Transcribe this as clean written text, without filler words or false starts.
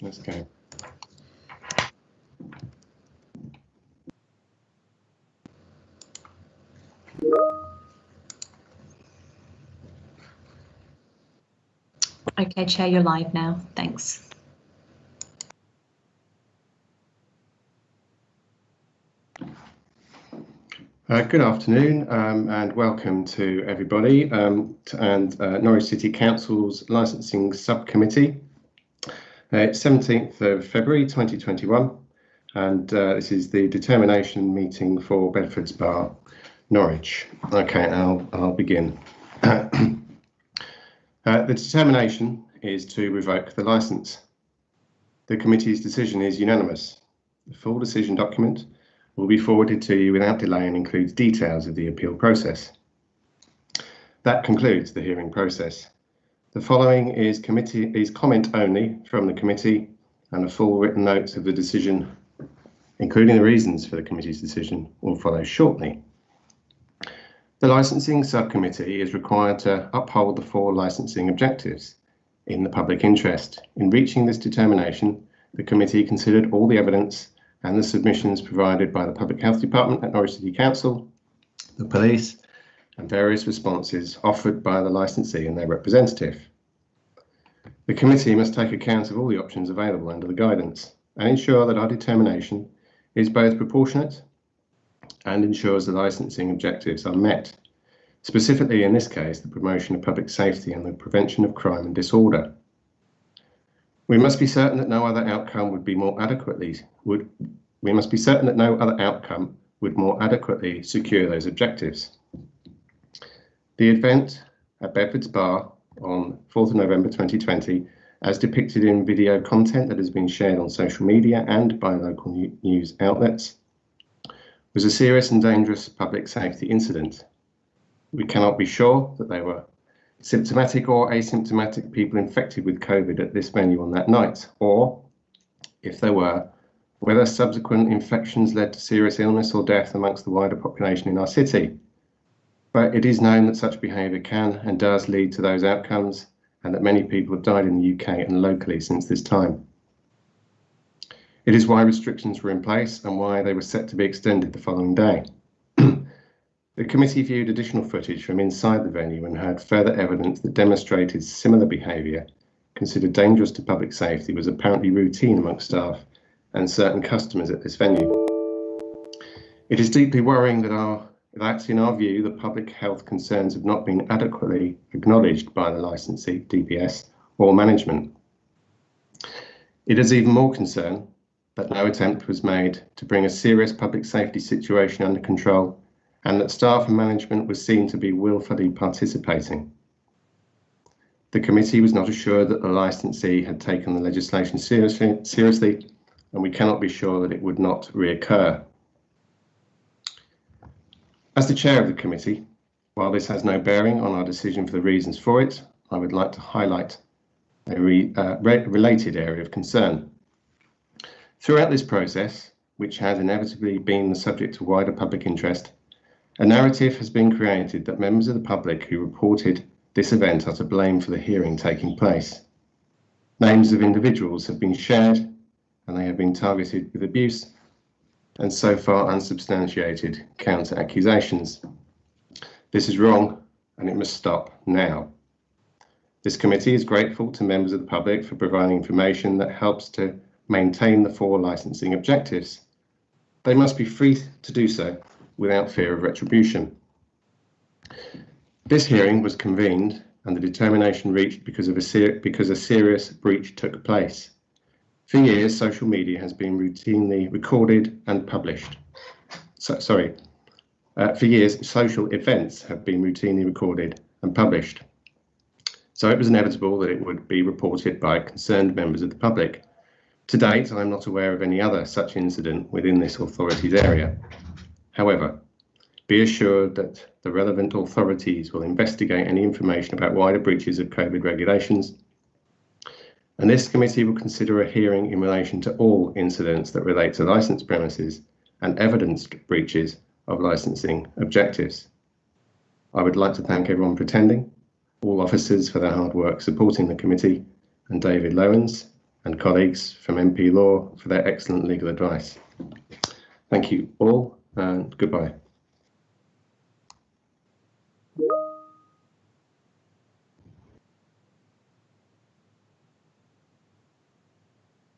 let's go. Okay, Chair, you're live now. Thanks. Good afternoon and welcome to everybody and Norwich City Council's Licensing Subcommittee. It's 17th of February 2021 and this is the determination meeting for Bedfords Bar, Norwich. Okay, I'll begin. The determination is to revoke the licence. The committee's decision is unanimous. The full decision document will be forwarded to you without delay and includes details of the appeal process. That concludes the hearing process. The following is comment only from the committee, and a full written note of the decision, including the reasons for the committee's decision, will follow shortly. The licensing subcommittee is required to uphold the 4 licensing objectives in the public interest. In reaching this determination, the committee considered all the evidence and the submissions provided by the Public Health Department at Norwich City Council, the police, and various responses offered by the licensee and their representative. The committee must take account of all the options available under the guidance and ensure that our determination is both proportionate and ensures the licensing objectives are met, specifically in this case the promotion of public safety and the prevention of crime and disorder. We must be certain that no other outcome would more adequately secure those objectives. The event at Bedfords Bar on 4th of November 2020, as depicted in video content that has been shared on social media and by local news outlets, was a serious and dangerous public safety incident. We cannot be sure that they were symptomatic or asymptomatic people infected with COVID at this venue on that night, or, if there were, whether subsequent infections led to serious illness or death amongst the wider population in our city. But it is known that such behaviour can and does lead to those outcomes, and that many people have died in the UK and locally since this time. It is why restrictions were in place and why they were set to be extended the following day. The committee viewed additional footage from inside the venue and heard further evidence that demonstrated similar behaviour, considered dangerous to public safety, was apparently routine amongst staff and certain customers at this venue. It is deeply worrying that in our view, the public health concerns have not been adequately acknowledged by the licensee, DPS, or management. It is even more concern that no attempt was made to bring a serious public safety situation under control, and that staff and management were seen to be willfully participating. The committee was not assured that the licensee had taken the legislation seriously, and we cannot be sure that it would not reoccur. As the chair of the committee, while this has no bearing on our decision for the reasons for it, I would like to highlight a related area of concern. Throughout this process, which has inevitably been the subject of wider public interest, a narrative has been created that members of the public who reported this event are to blame for the hearing taking place. Names of individuals have been shared and they have been targeted with abuse and so far unsubstantiated counter-accusations. This is wrong and it must stop now. This committee is grateful to members of the public for providing information that helps to maintain the 4 licensing objectives. They must be free to do so without fear of retribution. This hearing was convened and the determination reached because a serious breach took place. For years, social media has been routinely recorded and published. For years, social events have been routinely recorded and published. So it was inevitable that it would be reported by concerned members of the public. To date, I'm not aware of any other such incident within this authority's area. However, be assured that the relevant authorities will investigate any information about wider breaches of COVID regulations, and this committee will consider a hearing in relation to all incidents that relate to licensed premises and evidenced breaches of licensing objectives. I would like to thank everyone for attending, all officers for their hard work supporting the committee, and David Lowens and colleagues from MP Law for their excellent legal advice. Thank you all, and goodbye.